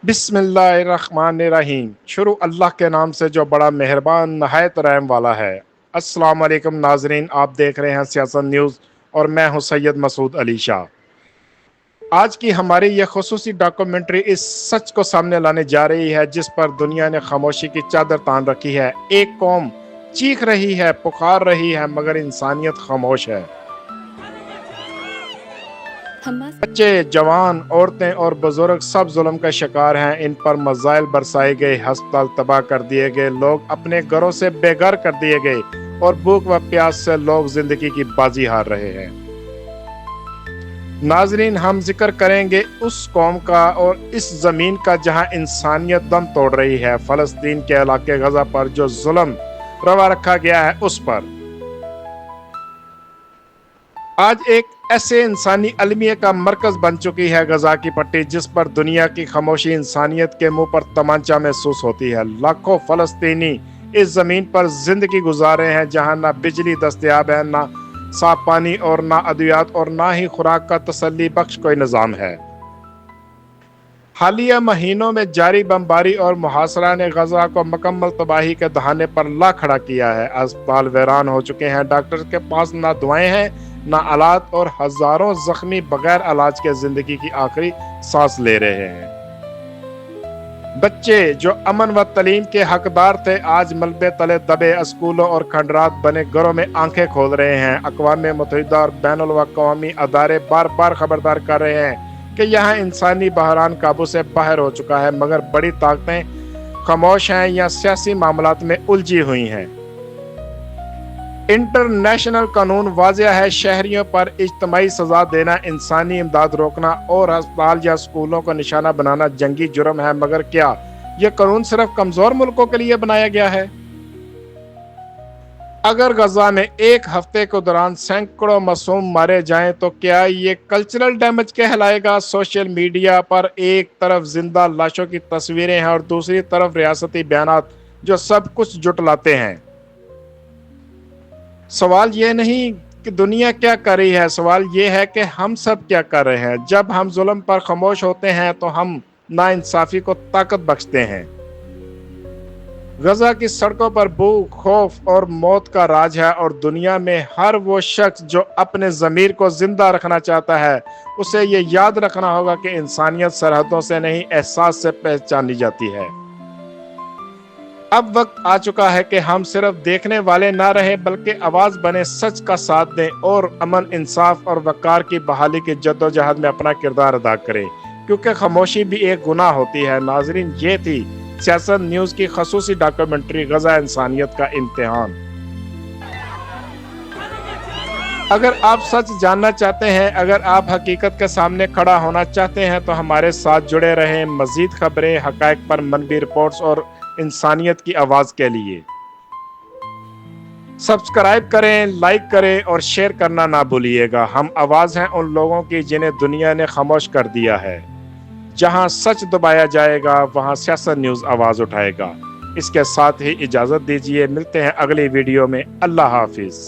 बिस्मिल्लाहिर्रहमानिर्रहीम। शुरू अल्लाह के नाम से जो बड़ा मेहरबान नहायत रहम वाला है। अस्सलाम वालेकुम नाजरीन, आप देख रहे हैं सियासत न्यूज़ और मैं हूं सैयद मसूद अली शाह। आज की हमारी यह खुसूसी डॉक्यूमेंट्री इस सच को सामने लाने जा रही है जिस पर दुनिया ने खामोशी की चादर तान रखी है। एक कौम चीख रही है, पुकार रही है, मगर इंसानियत खामोश है। बच्चे, जवान, औरतें और बुजुर्ग सब जुल्म का शिकार हैं। इन पर मजाइल बरसाए गए, अस्पताल तबाह कर दिए गए, लोग अपने घरों से बेघर कर दिए गए और भूख व प्यास से लोग जिंदगी की बाजी हार रहे हैं। नाजरीन, हम जिक्र करेंगे उस कौम का और इस जमीन का जहां इंसानियत दम तोड़ रही है। फलस्तीन के इलाके गजा पर जो जुल्म रवा रखा गया है उस पर आज एक ऐसे इंसानी अलमिया का मरकज बन चुकी है गजा की पट्टी, जिस पर दुनिया की खामोशी इंसानियत के मुंह पर तमांचा महसूस होती है। लाखों फलस्तीनी इस जमीन पर जिंदगी गुजार रहे हैं जहां ना बिजली दस्तयाब है, ना साफ पानी और ना अद्वियात और ना ही खुराक का तसल्ली बख्श कोई निजाम है। हालिया महीनों में जारी बमबारी और मुहासरा ने गजा को मुकम्मल तबाही के दहाने पर ला खड़ा किया है। अस्पताल वीरान हो चुके हैं, डॉक्टर के पास ना दवाएं हैं ना आलात और हजारों जख्मी बगैर इलाज के जिंदगी की आखिरी सांस ले रहे हैं। बच्चे जो अमन व तलीम के हकदार थे आज मलबे तले दबे स्कूलों और खंडरात बने घरों में आंखें खोल रहे हैं। अक़वाम मुत्तहिदा और बैनुल अक़वामी अदारे बार बार खबरदार कर रहे हैं कि यहाँ इंसानी बहरान काबू से बाहर हो चुका है, मगर बड़ी ताकतें खामोश हैं या सियासी मामलात में उलझी हुई हैं। इंटरनेशनल कानून वाज़ेह है, शहरियों पर इज्तिमाई सजा देना, इंसानी इमदाद रोकना और अस्पताल या स्कूलों को निशाना बनाना जंगी जुर्म है। मगर क्या यह कानून सिर्फ कमजोर मुल्कों के लिए बनाया गया है? अगर गजा में एक हफ्ते के दौरान सैकड़ों मासूम मारे जाएं तो क्या ये कल्चरल डैमेज कहलाएगा? सोशल मीडिया पर एक तरफ जिंदा लाशों की तस्वीरें हैं और दूसरी तरफ रियासती बयानात जो सब कुछ जुटलाते हैं। सवाल ये नहीं कि दुनिया क्या कर रही है, सवाल ये है कि हम सब क्या कर रहे हैं। जब हम जुल्म पर खामोश होते हैं तो हम नाइंसाफी को ताकत बख्शते हैं। गजा की सड़कों पर भूख, खौफ और मौत का राज है और दुनिया में हर वो शख्स जो अपने ज़मीर को जिंदा रखना चाहता है उसे ये याद रखना होगा कि इंसानियत सरहदों से नहीं, एहसास से पहचानी जाती है। अब वक्त आ चुका है कि हम सिर्फ देखने वाले ना रहे बल्कि आवाज बने, सच का साथ दें और अमन, इंसाफ और वकार की बहाली की जद्दोजहद में अपना किरदार अदा करें, क्योंकि खामोशी भी एक गुनाह होती है। नाजरीन, ये थी सियासत न्यूज़ की खसूसी डॉक्यूमेंट्री गजा इंसानियत का इम्तिहान। अगर आप सच जानना चाहते हैं, अगर आप हकीकत के सामने खड़ा होना चाहते हैं तो हमारे साथ जुड़े रहें। मजीद खबरें, हकायक पर मनबी रिपोर्ट्स और इंसानियत की आवाज के लिए सब्सक्राइब करें, लाइक करें और शेयर करना ना भूलिएगा। हम आवाज हैं उन लोगों की जिन्हें दुनिया ने खामोश कर दिया है। जहां सच दबाया जाएगा वहां सियासत न्यूज़ आवाज उठाएगा। इसके साथ ही इजाजत दीजिए, मिलते हैं अगली वीडियो में। अल्लाह हाफिज।